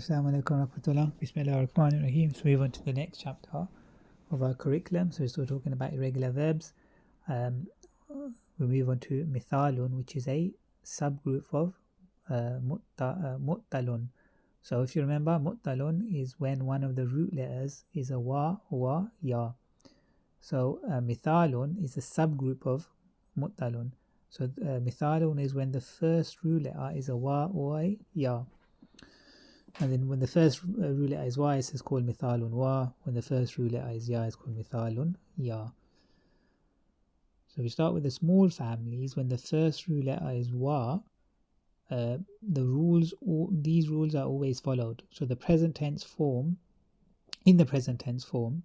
Assalamu alaikum warahmatullah. Bismillahirrahmanirrahim. So we move on to the next chapter of our curriculum. So we're still talking about irregular verbs. We move on to Mithalun, which is a subgroup of Mithalun. So if you remember, Mithalun is when one of the root letters is a wa, ya. So Mithalun is a subgroup of Mithalun. So Mithalun is when the first root letter is a wa or a ya. And then when the first root letter is Y, it's called Mithalun Wa. When the first root letter is Ya, it's called Mithalun Ya. So we start with the small families. When the first root letter is Wa, these rules are always followed. So the present tense form, in the present tense form,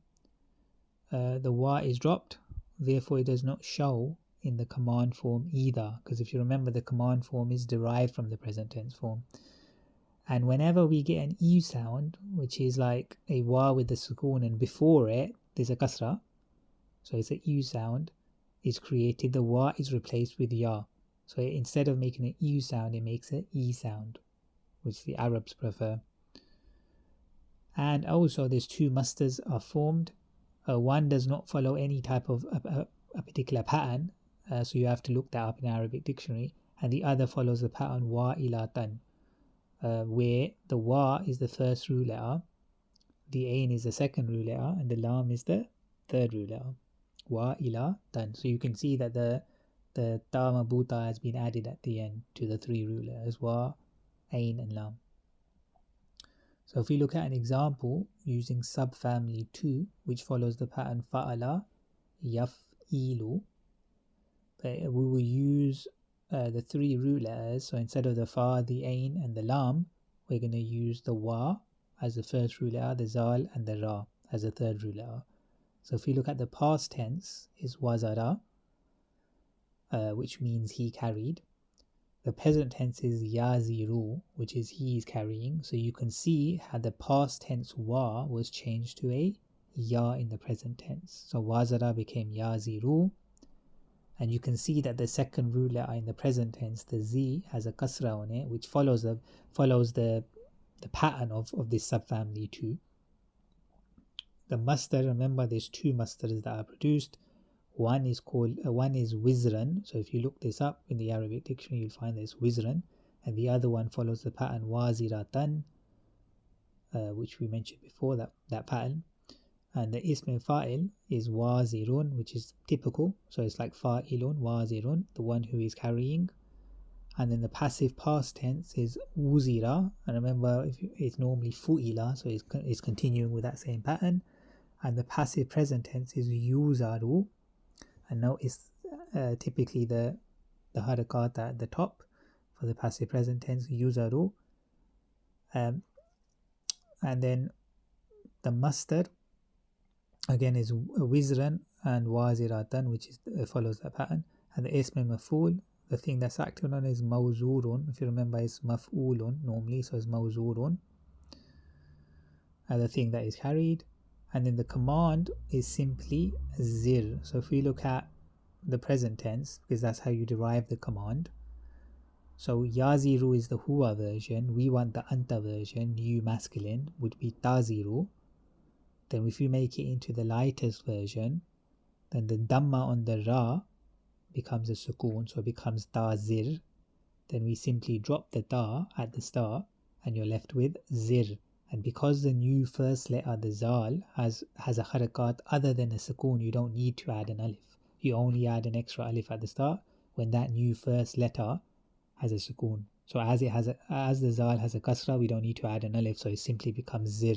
the Wa is dropped. Therefore, it does not show in the command form either. Because if you remember, the command form is derived from the present tense form. And whenever we get an E sound, which is like a wa with a sukoon, and before it there's a kasra, so it's a U sound, is created, the wa is replaced with ya. So instead of making an U sound, it makes an E sound, which the Arabs prefer. And also there's two musters are formed. One does not follow any type of a particular pattern, so you have to look that up in Arabic dictionary. And the other follows the pattern wa ila tan, where the wa is the first root letter, the ain is the second root letter, and the lam is the third root letter. Wa ila tan. So you can see that the ta mabuta has been added at the end to the three root letters, wa, ain, and lam. So if we look at an example using subfamily 2, which follows the pattern fa'ala, yaf'ilu, we will use the three root letters. So instead of the fa, the ain, and the lam, we're going to use the wa as the first root letter, the zal, and the ra as the third root letter. So if we look at the past tense, is wazara, which means he carried. The present tense is yaziru, which is he is carrying. So you can see how the past tense wa was changed to a ya in the present tense. So wazara became yaziru. And you can see that the second root letter in the present tense, the z, has a kasra on it, which follows the pattern of this subfamily 2. The masdar, remember there's two masdars that are produced. One is wizran. So if you look this up in the Arabic dictionary, you'll find there's wizran. And the other one follows the pattern waziratan, which we mentioned before, that pattern. And the ism fa'il is wazirun, which is typical. So it's like fa'ilun, wazirun, the one who is carrying. And then the passive past tense is uzira. And remember, it's normally fu'ila, so it's continuing with that same pattern. And the passive present tense is yuzaru. And notice typically the harakat at the top for the passive present tense, yuzaru. And then the masdar again is wizran and waziratan, which follows that pattern. And the ism maf'ul, the thing that's acted on, is mawzurun. If you remember, it's maf'ulun normally, so it's mawzurun, and the thing that is carried. And then the command is simply zir. So if we look at the present tense, because that's how you derive the command. So yaziru is the huwa version. We want the anta version, you masculine, would be taziru. Then if you make it into the lightest version, then the dhamma on the ra becomes a sukoon, so it becomes tazir. Then we simply drop the ta at the start and you're left with zir. And because the new first letter, the zal, has a harakat other than a sukoon, you don't need to add an alif. You only add an extra alif at the start when that new first letter has a sukoon. So as the zal has a kasra, we don't need to add an alif, so it simply becomes zir,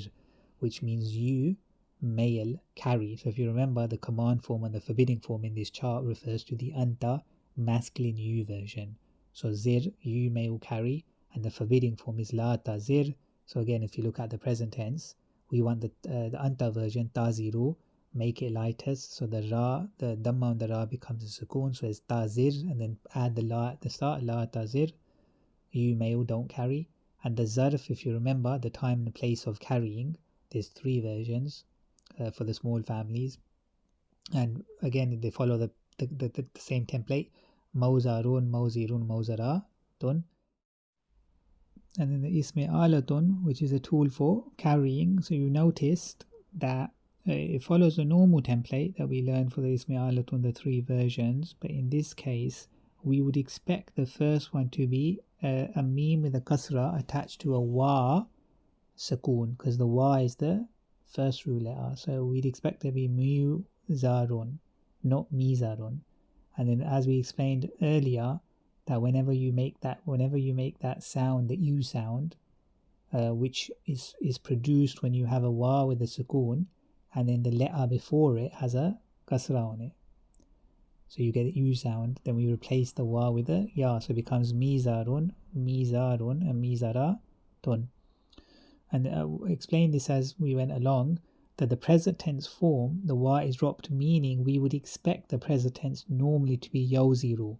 which means you, male, carry. So if you remember, the command form and the forbidding form in this chart refers to the anta, masculine you version. So zir, you, male, carry, and the forbidding form is la tazir. So again, if you look at the present tense, we want the anta version, taziru, make it lightest. So the dhamma on the ra becomes a sukoon, so it's tazir, and then add the la at the start, la tazir, you, male, don't carry. And the zarf, if you remember, the time and the place of carrying, there's three versions for the small families. And again, they follow the same template. Mawzarun, mawzirun, mawzaratun. and then the Ismi'alatun, which is a tool for carrying. So you noticed that it follows the normal template that we learned for the Ismi'alatun, the 3 versions, but in this case we would expect the first one to be a meme with a kasra attached to a wa sukoon, because the wa is the first root letter. So we'd expect to be muzarun, not mizarun. And then, as we explained earlier, that whenever you make that sound, the u sound, which is produced when you have a wa with a sukoon, and then the letter before it has a kasra on it, so you get the u sound. Then we replace the wa with a ya, so it becomes mizarun, mizarun, and mizaratun. And explain this as we went along, that the present tense form, the wa is dropped, meaning we would expect the present tense normally to be yawziru.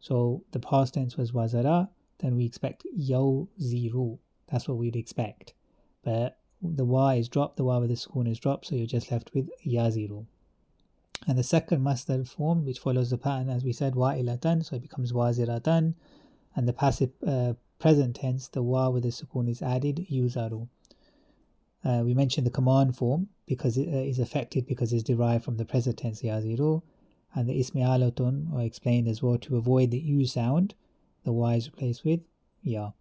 So the past tense was wazara, then we expect yawziru. That's what we'd expect. But the wa is dropped, the wa with the sukoon is dropped, so you're just left with yaziru. And the second masdar form, which follows the pattern as we said, wa'ilatan, so it becomes waziratan. And the passive present tense, the wa with the sukoon is added, yuzaru. We mentioned the command form because it is affected because it's derived from the present tense yaziru. And the ismi'alatun, I explained as well, to avoid the u sound, the y is replaced with ya.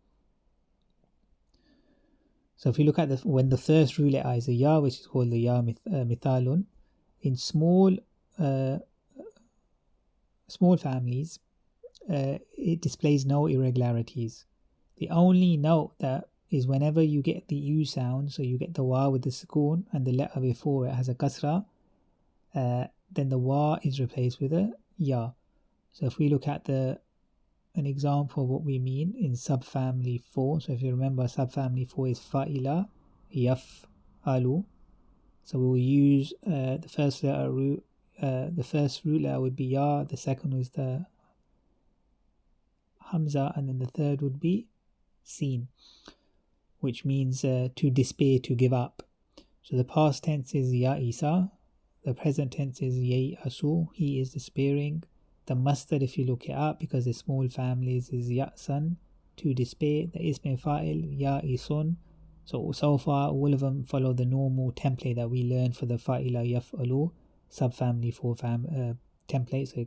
So if you look at when the first root letter is a ya, which is called the ya mithalun, in small families, it displays no irregularities. The only note that is whenever you get the u sound, so you get the wa with the sukoon and the letter before it has a kasra, then the wa is replaced with a ya. So if we look at an example of what we mean in subfamily 4, so if you remember, subfamily 4 is fa'ila, yaf'alu. So we will use the first root letter would be ya, the second was the hamza, and then the third would be sin, which means to despair, to give up. So the past tense is ya isa, the present tense is yay asu, he is despairing. The masdar, if you look it up, because the small families, is ya'san, to despair. The ism fa'il, ya isun. So far all of them follow the normal template that we learned for the fa'ila yaf'alu subfamily 4 template. So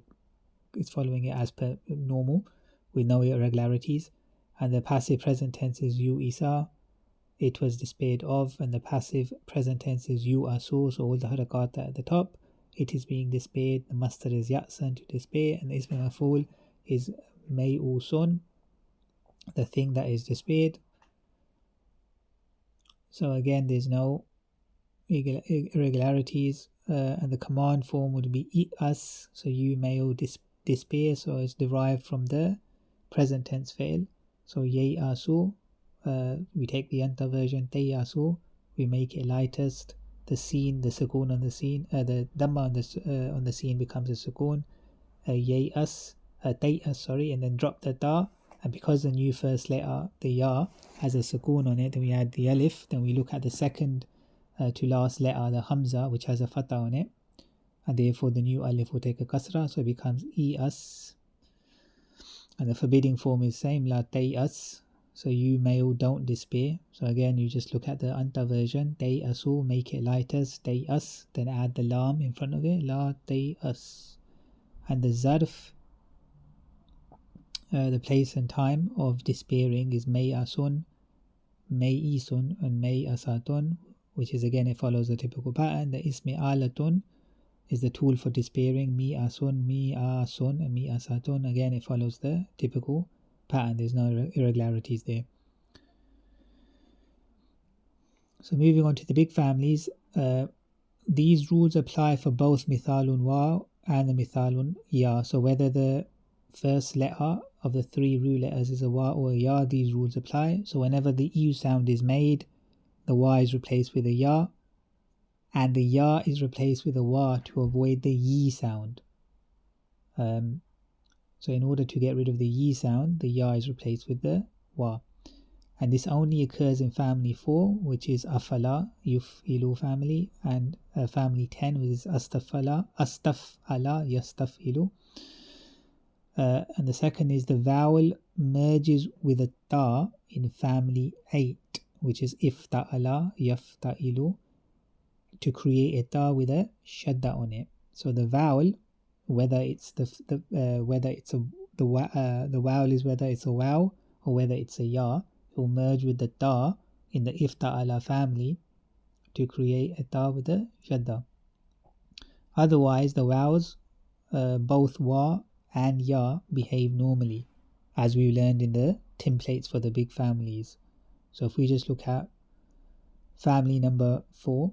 it's following it as per normal with no irregularities. And the passive present tense is you isa, it was despaired of. And the passive present tense is you asu, so all the harakat at the top, it is being despaired. The masdar is ya'san, to despair, and the ism maf'ul is may'usun, the thing that is despaired. So again, there's no irregularities. And the command form would be eat us, so you may despair, so it's derived from the present tense fail. So yay asu, we take the anta version, tay asu, we make it lightest. The scene, the sukoon on the scene, the dhamma on the scene becomes a sukoon. Yay us, tay us, sorry, and then drop the ta. And because the new first letter, the ya, has a sukoon on it, then we add the alif. Then we look at the second to last letter, the hamza, which has a fatha on it, and therefore the new alif will take a kasra, so it becomes as. And the forbidding form is same, la us, so you may or don't despair. So again, you just look at the anta version, asu, make it lightest, us, then add the lam in front of it, la us. And the zarf, the place and time of despairing is may asun, may isun, and may asatun, which is again, it follows the typical pattern. The ismi alatun is the tool for despairing, mi asun, and mi asatun. Again, it follows the typical pattern. There's no irregularities there. So moving on to the big families, these rules apply for both mithalun wa and the mithalun ya. So whether the first letter of the 3 root letters is a wa or a ya, these rules apply. So whenever the u sound is made, the wa is replaced with a ya, and the ya is replaced with a wa to avoid the yi sound. So in order to get rid of the yi sound, the ya is replaced with the wa. And this only occurs in family 4, which is afala, yuf'ilu family, and family 10, which is astafala, yastafilu. And the second is the vowel merges with a ta in family 8, which is ifta'ala, yafta'ilu, to create a ta with a shadda on it. So the vowel, whether it's the vowel is whether it's a wow or whether it's a ya, it will merge with the ta in the ifta'ala family to create a ta with a shadda. Otherwise, the vowels, both wa and ya, behave normally, as we learned in the templates for the big families. So if we just look at family number 4,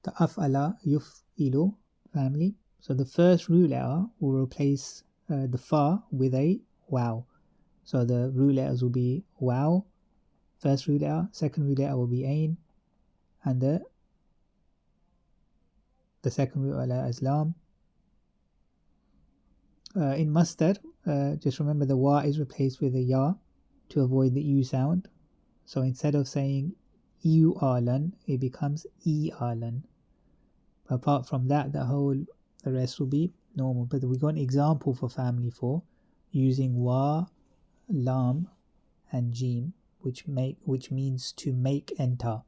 the af'ala yuf'ilu family. So the first root letter will replace the fa with a wow. So the root letters will be wow, first root letter, second root letter will be ain, and the second root letter is lam. In masdar, just remember the wa is replaced with a ya to avoid the u sound. So instead of saying u alan, it becomes e alan. Apart from that, the rest will be normal. But we got an example for family 4 using wa, lam, and jim, which means to make, enter,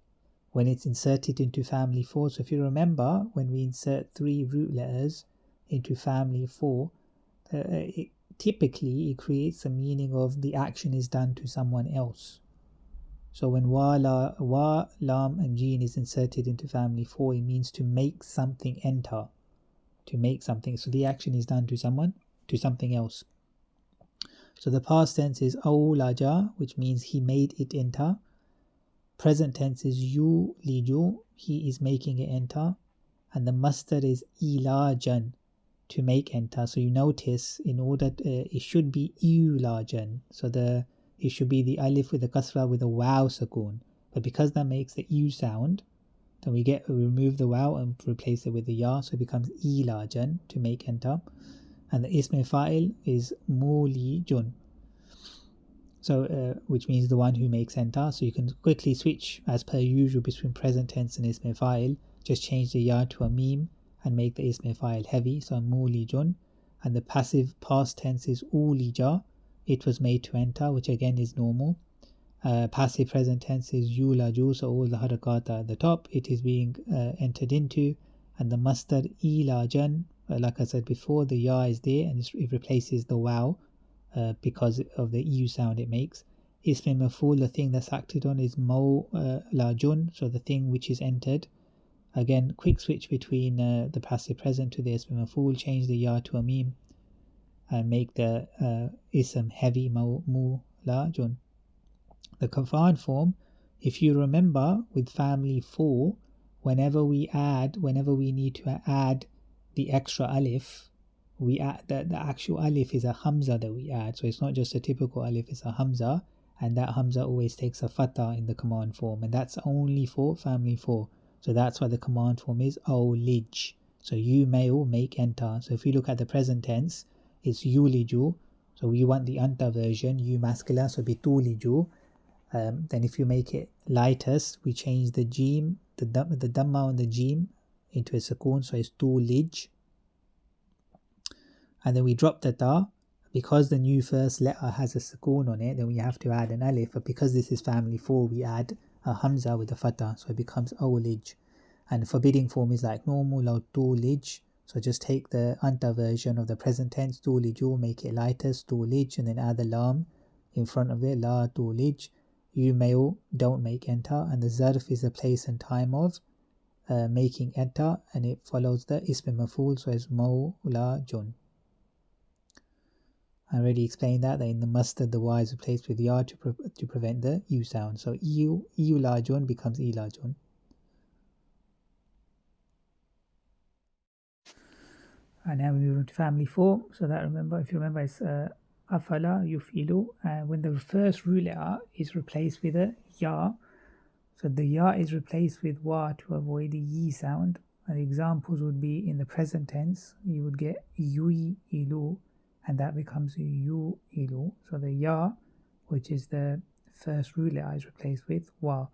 when it's inserted into family 4. So if you remember, when we insert 3 root letters into family 4, typically it creates a meaning of the action is done to someone else. So when wa, lam, and jin is inserted into family 4, it means to make something enter, to make something. So the action is done to something else. So the past tense is awlaja, which means he made it enter. Present tense is yuliju, he is making it enter. And the masdar is ilajan, to make enter. So you notice, in order it should be ilajan. So it should be the alif with the kasra with a wow sukoon. But because that makes the u sound, then we remove the wow and replace it with the ya, so it becomes ilajan, to make enter. And the ism fa'il is mulijun, so which means the one who makes enter. So you can quickly switch as per usual between present tense and ism fa'il. Just change the ya to a meme and make the ism fa'il heavy, so mulijun. And the passive past tense is ulija, it was made to enter, which again is normal. Passive present tense is yulaju, so all the harakat are at the top, it is being entered into. And the masdar ilajan, like I said before, the ya is there and it replaces the wow because of the u sound it makes. Ism maf'ul, the thing that's acted on, is mawlajun, so the thing which is entered. Again, quick switch between the passive present to the ism maf'ul, change the ya to a meme and make the ism heavy, mawlajun. The command form, if you remember with family 4, whenever we need to add the extra alif, we add the actual alif is a hamza that we add. So it's not just a typical alif, it's a hamza, and that hamza always takes a fatha in the command form, and that's only for family 4. So that's why the command form is awlij. So you may or make enter. So if you look at the present tense, it's yuliju. So we want the anta version, you masculine, so bituliju. Then if you make it lightest, we change the jim, the dhamma on the jim into a sukoon, so it's tulij. And then we drop the ta. Because the new first letter has a sukoon on it, then we have to add an alif. But because this is family 4, we add a hamza with a fatha, so it becomes awlij. And forbidding form is like normal, or tulij. So just take the anta version of the present tense, tuliju, make it lightest, tulij, and then add the lam in front of it, la tulij. You may or don't make enter, and the zarf is the place and time of making enter, and it follows the ism maf'ul, so it's mawlajun. I already explained that in the masdar the y is replaced with ya to prevent the u sound. So iulajun becomes ilajun. And now we move on to family 4. So that, if you remember, it's afala yuf'ilu, and when the first root letter is replaced with a ya, so the ya is replaced with wa to avoid the yi sound. And the examples would be in the present tense, you would get yu'ilu, and that becomes yu'ilu. So the ya, which is the first root letter, is replaced with wa.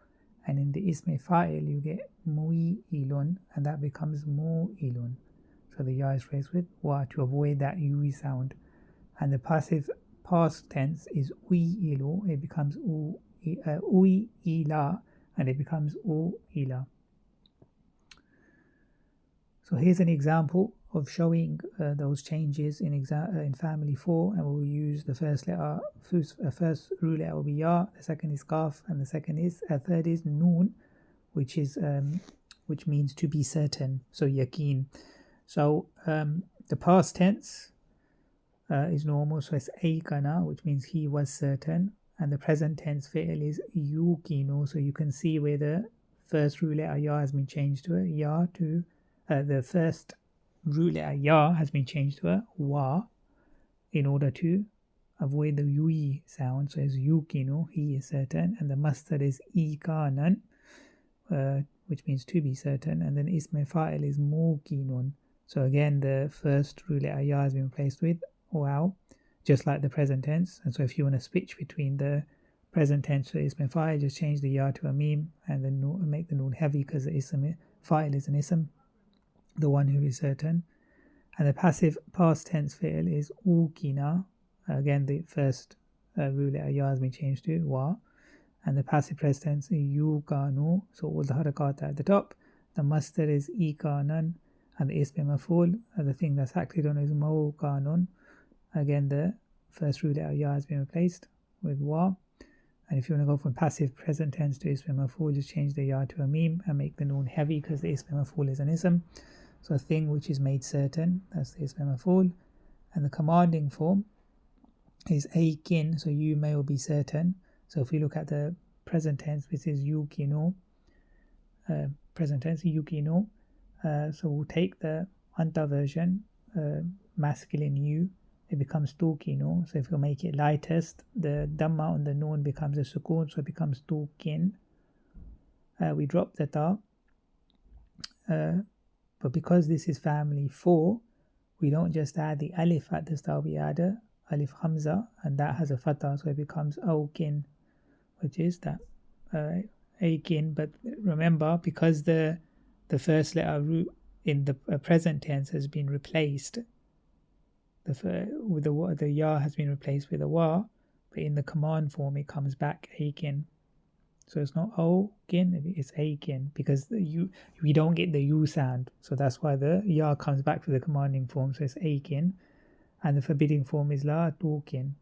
And in the ism fa'il, you get mu'ilun, and that becomes mu'ilun. So the ya is replaced with wa to avoid that ui sound. And the passive past tense is uilu, it becomes uila, and it becomes uila. So here's an example of showing those changes in family 4, and we'll use the first letter. First root letter will be ya, the second is kaf, and the third is noon, which means to be certain. So yaqeen. So the past tense is normal, so it's aikana, which means he was certain, and the present tense fi'l is yuqinu. So you can see where the first root letter ya has been changed to a ya to the first root letter ya has been changed to a wa in order to avoid the yui sound. So it's yuqinu, he is certain, and the masdar is ikanan, which means to be certain, and then ism fa'il is muqinun. So again, the first root letter ya has been replaced with wow, just like the present tense. And so if you want to switch between the present tense for ism fa'il, just change the ya to a meme, and then make the noon heavy because the ism fa'il is an ism, the one who is certain. And the passive past tense fi'l is uqina. Again, the first root letter ya has been changed to wa, and the passive present tense is yuqanu. So all the harakat at the top. The masdar is ikanan, and the ism maf'ul, the thing that's acted on, is mawqanun. Again, the first root letter ya has been replaced with wa. And if you want to go from passive present tense to ism maf'ul, just change the ya to a meme and make the noon heavy because the ism maf'ul is an ism. So a thing which is made certain, that's the ism maf'ul. And the commanding form is aikin, so you may or be certain. So if we look at the present tense, which is yuqinu, present tense yuqinu. So we'll take the anta version, masculine you, it becomes tuqinu. So if we make it lightest, the dhamma on the noon becomes a sukoon, so it becomes tuqin. We drop the ta, but because this is family 4, we don't just add the alif at the start, we add a alif hamza, and that has a fatha, so it becomes awkin, which is that aikin. But remember, because the first letter root in the present tense has been replaced, the ya has been replaced with a wa, but in the command form it comes back aikin. So it's not awkin, it's aikin, because we don't get the u sound, so that's why the ya comes back to the commanding form. So it's aikin, and the forbidding form is la tuqin.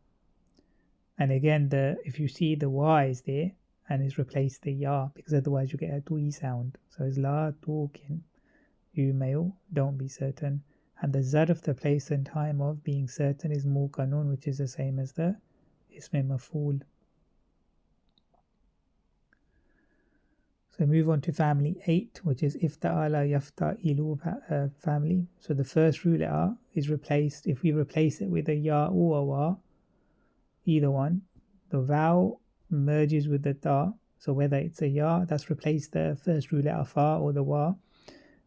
And again, if you see the y is there and it's replaced the ya, because otherwise you get a tui sound. So it's la tuqin, you may or don't be certain. And the zarf, the place and time of being certain, is muqanun, which is the same as the ism maf'ul. So move on to family 8, which is ifta'ala yafta'ilu family. So the first root letter is replaced. If we replace it with a ya or a wa, either one, the vowel merges with the ta. So whether it's a ya, that's replaced the first root letter fa, or the wa,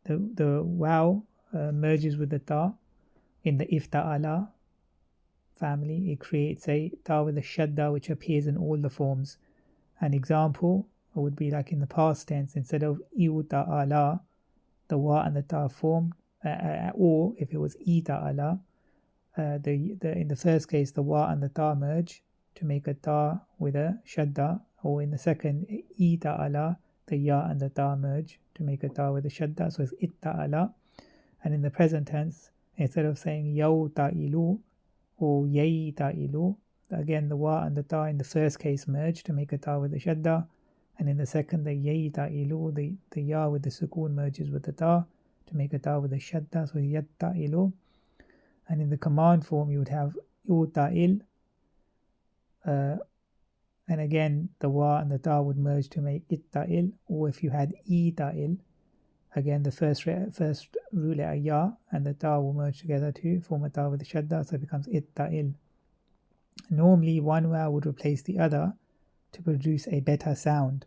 the vowel merges with the ta. In the ifta'ala family, it creates a ta with a shadda, which appears in all the forms. An example would be like in the past tense, instead of iuta'ala, the wa and the ta form, or if it was ita'ala, in the first case the wa and the ta merge to make a ta with a shadda, or in the second ita'ala, the ya and the ta merge to make a ta with a shadda, so it's itta'ala. And in the present tense, instead of saying yawta'ilu or yayta'ilu, again the wa and the ta in the first case merge to make a ta with a shadda, and in the second, the yayta'ilu, the ya with the sukoon merges with the ta to make a ta with a shadda, so yatta'ilu. And in the command form, you would have uta'il, and again the wa and the ta would merge to make itta'il. Or if you had ita'il, again the first root letter ya and the ta will merge together to form a ta with a shadda, so it becomes itta'il. Normally one vowel would replace the other to produce a better sound,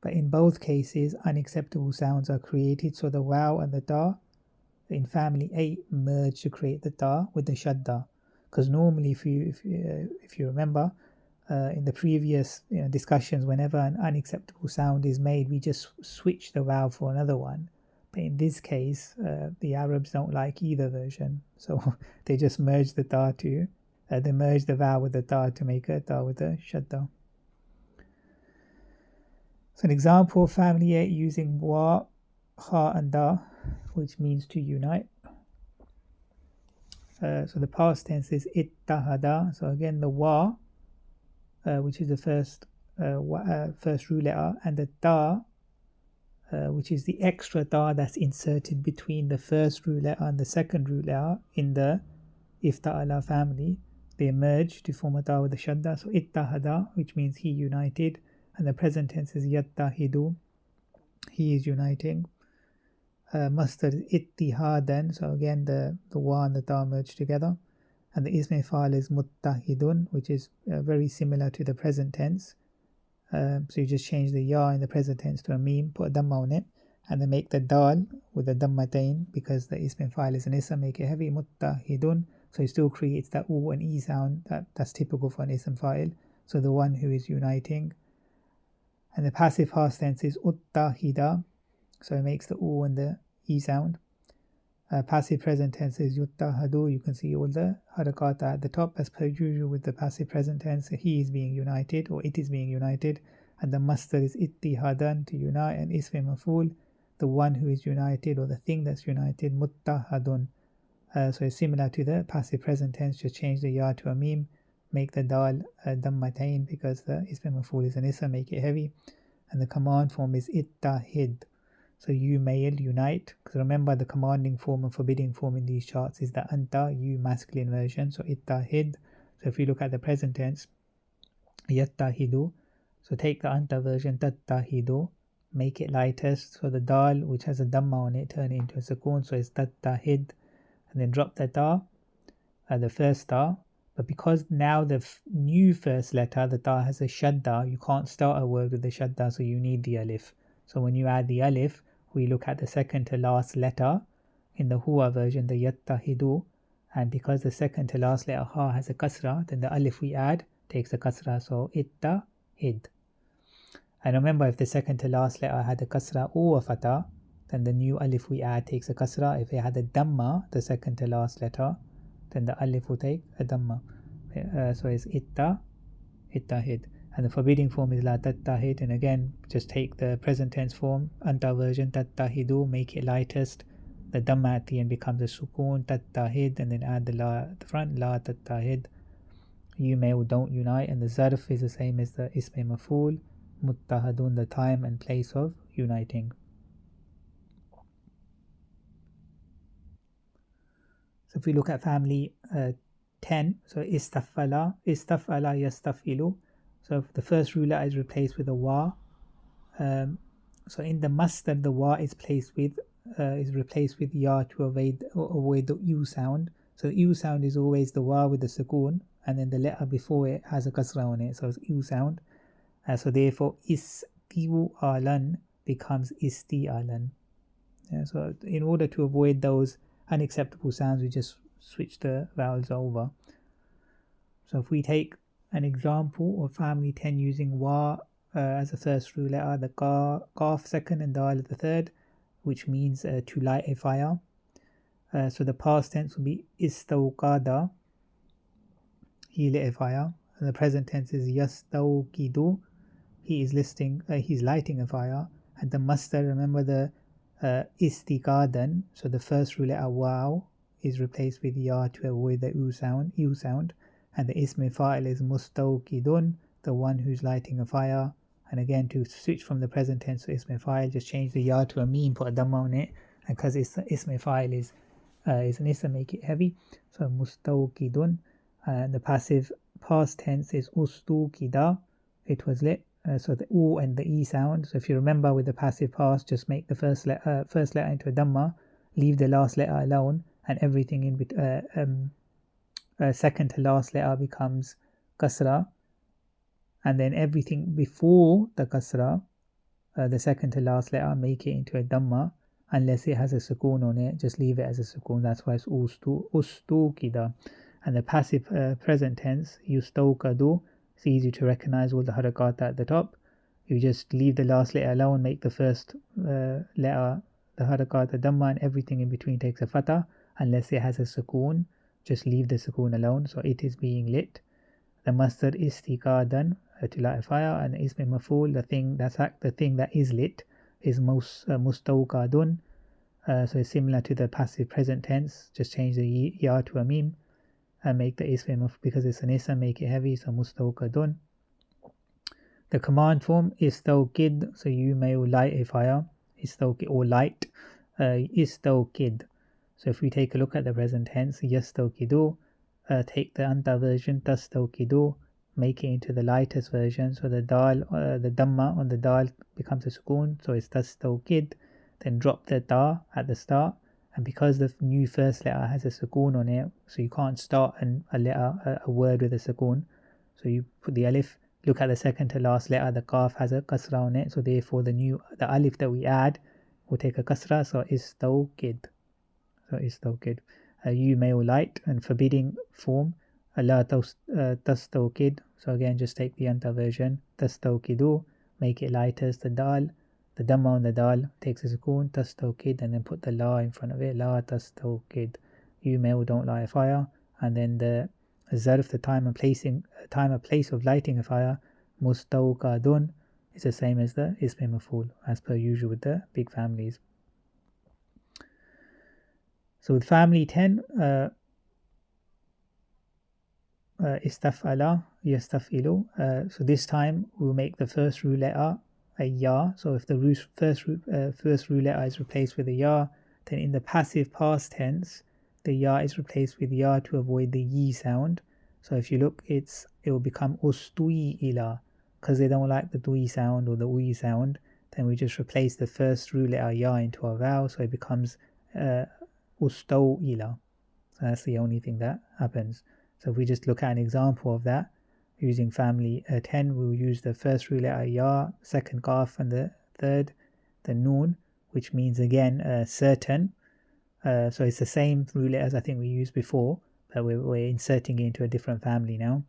but in both cases unacceptable sounds are created, so the vowel and the ta in family 8 merge to create the ta with the shadda. Because normally, if you remember in the previous discussions, whenever an unacceptable sound is made, we just switch the vowel for another one. But in this case, the Arabs don't like either version, so they just merge the ta to They merge the vowel with the ta to make a ta with a shadda. So an example of family 8 using wa, ha and da, which means to unite. So the past tense is ittahada. So again the wa, which is the first root letter, and the ta, which is the extra ta that's inserted between the first root letter and the second root letter in the ifta'ala family. They merge to form a ta with a shadda. So ittahada, which means he united, and the present tense is yattahidu, he is uniting. Masdar is ittihadan, so again the wa and the ta merge together, and the ism fa'al is muttahidun, which is very similar to the present tense. So you just change the ya in the present tense to a meme, put a dhamma on it, and then make the dal with the dhammatain, because the ism fa'al is an ism, make it heavy, muttahidun. So it still creates that u and e sound that's typical for an ism fa'il. So the one who is uniting. And the passive past tense is uttahida, so it makes the u and the e sound. Passive present tense is yuttahadu. You can see all the harakat at the top as per usual with the passive present tense. He is being united, or it is being united. And the masdar is ittihadan, to unite, and ism maf'ul, the one who is united or the thing that's united, muttahadun. So it's similar to the passive present tense, just change the ya to a meme, make the dal dammatain, because the ism maf'ul is an ism, make it heavy. And the command form is ittahid. So you male, unite, because remember the commanding form and forbidding form in these charts is the anta, you masculine version, so ittahid. So if you look at the present tense, yattahidu, so take the anta version, tattahidu, make it lightest, so the dal which has a dhamma on it, turn it into a sukoon, so it's tattahid, and then drop the ta, the first ta. But because now the new first letter, the ta, has a shadda, you can't start a word with the shadda, so you need the alif. So when you add the alif, we look at the second to last letter in the huwa version, the yattahidu, and because the second to last letter ha has a kasra, then the alif we add takes a kasra, so ittahid. And remember, if the second to last letter had a kasra or a fatah, then the new alif we add takes a kasra. If it had a dhamma, the second to last letter, then the alif will take a dhamma. So it's ittahid. And the forbidding form is la tattahid, and again just take the present tense form, anta version, tattahidu, make it lightest, the dhamma at the end becomes a sukoon, tattahid, and then add the la at the front, la tattahid, you may or don't unite. And the zarf is the same as the ism maf'ul, muttahadun, the time and place of uniting. So if we look at family 10, so istafala yastafilu. So if the first ruler is replaced with a wa, so in the masdar the wa is replaced with ya to avoid the u sound. So the u sound is always the wa with the sukoon, and then the letter before it has a kasra on it, so it's u sound. So therefore isti'u alan becomes isti'alan. So in order to avoid those unacceptable sounds, we just switch the vowels over. So if we take an example of family 10 using wa as the first root letter, the kaf second, and dal the third, which means to light a fire. So the past tense will be istawqada, he lit a fire, and the present tense is yastawqidu, he's lighting a fire. And the masdar, remember the istiqadan, so the first root letter wow is replaced with ya to avoid the u sound. And the ism fa'il is mustawqidun, the one who's lighting a fire. And again, to switch from the present tense to ism fa'il, just change the ya to a meme, put a dhamma on it, and because ism fa'il is an ism, make it heavy, so mustawqidun. And the passive past tense is ustuqida, it was lit, so the u and the e sound. So if you remember with the passive past, just make the first letter into a dhamma, leave the last letter alone, and everything in between, second to last letter becomes kasra, and then everything before the kasra, the second to last letter, make it into a dhamma, unless it has a sukoon on it, just leave it as a sukoon. That's why it's ustuqida. And the passive present tense, yustawqadu, it's easy to recognize all the harakat at the top. You just leave the last letter alone, make the first letter the harakat, the dhamma, and everything in between takes a fatah, unless it has a sukoon. just leave the sukoon alone. So it is being lit. The masdar istiqadan, to light a fire, and ism maf'ul, the thing that is lit, is mustawqadun. So it's similar to the passive present tense. Just change the ya to a mim and make the ism maf'ul, because it's an ism, make it heavy. So mustawqadun. The command form istawqid, so you may light a fire. Istawqid, or light. Istawqid. So if we take a look at the present tense, yastawqidu, take the anta version, tastawqidu, make it into the lightest version. So the dal, the dhamma on the dal becomes a sukoon, so it's tastawqid. Then drop the ta at the start, and because the new first letter has a sukoon on it, so you can't start a word with a sukoon. So you put the alif. Look at the second to last letter, the kaf has a kasra on it, so therefore the alif that we add will take a kasra, so istawqid. So istawqid. You may light, and forbidding form, la tastawqid. So again, just take the anta version, tastawqidu, make it lightest, the dal, the dhamma on the dal takes a sukoon, tastawqid, and then put the la in front of it, la tastawqid. You may don't light a fire, and then the zarf, the time and place of lighting a fire, mustawqadun, is the same as the ism maf'ul, as per usual with the big families. So with family 10, istaf'ala, yastaf'ilu. So this time we'll make the first root letter a ya. So if the first root letter is replaced with a ya, then in the passive past tense, the ya is replaced with ya to avoid the yi sound. So if you look, it will become ustui ila, because they don't like the dui sound or the ui sound. Then we just replace the first root letter ya into a vowel, so it becomes ustaw ila. So that's the only thing that happens. So if we just look at an example of that, using family 10, we'll use the first root letter ya, second kaf, and the third, the noon, which means again certain. So it's the same root letters I think we used before, but we're inserting it into a different family now,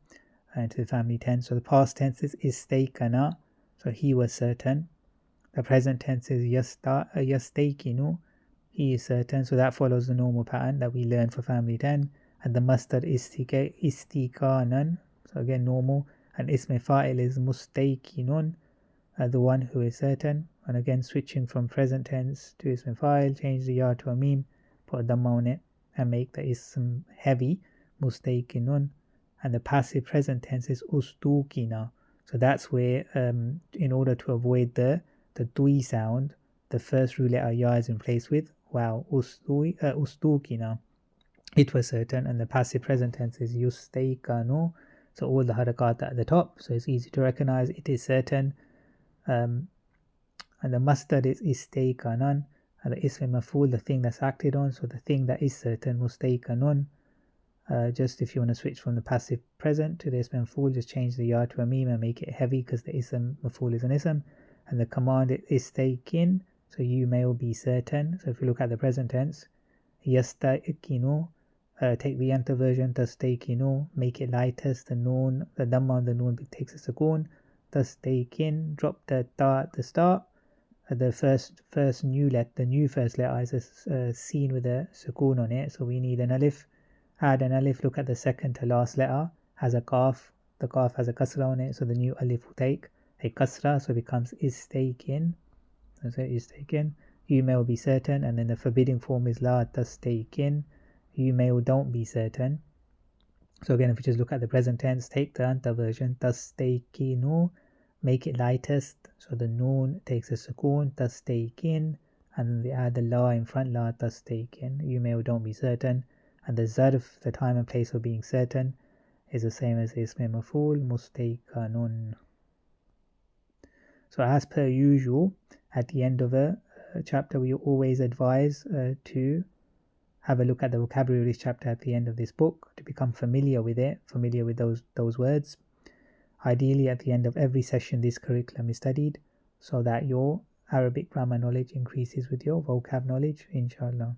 into the family 10. So the past tense is istayqana, so he was certain. The present tense is yastayqinu, he is certain. So that follows the normal pattern that we learned for family 10. And the masdar istiqanan, so again normal. And ism fa'il is mustayqinun, the one who is certain. And again, switching from present tense to ism fa'il, change the ya to a mim, put a dhamma on it, and make the ism heavy, mustayqinun. And the passive present tense is ustuqina. So that's where, in order to avoid the dui sound, the first root letter ya is replaced with wow, ustuqina. It was certain. And the passive present tense is yustayqanu. So all the harakat at the top, so it's easy to recognize. It is certain. And the masdar is istayqanan, and the ism maf'ul, the thing that's acted on, so the thing that is certain, mustayqanun. Just if you want to switch from the passive present to the ism maf'ul, just change the ya to a mim and make it heavy, because the ism maf'ul is an ism. And the command is istayqin, so you may be certain. So if you look at the present tense, yastayqinu, take the anta version, tastayqinu, make it lightest, the noon, the dhamma on the noon takes a sukoon, tastayqin, drop the ta at the start. The first new letter, the new first letter is a seen with a sukoon on it, so we need an alif. Add an alif. Look at the second to last letter, has a kaf, the kaf has a kasra on it, so the new alif will take a kasra, so it becomes istayqin. So istayqin, you may be certain. And then the forbidding form is la tastayqin, you may or don't be certain. So again, if we just look at the present tense, take the anta version, tastayqinu, make it lightest, so the noon takes a sukoon, tastayqin, and then they add the la in front, la tastayqin, you may or don't be certain. And the zarf, the time and place of being certain, is the same as ism maf'ul, mustayqanun. So as per usual, at the end of a chapter, we always advise to have a look at the vocabulary of this chapter at the end of this book, to become familiar with it, familiar with those words. Ideally, at the end of every session, this curriculum is studied, so that your Arabic grammar knowledge increases with your vocab knowledge, inshallah.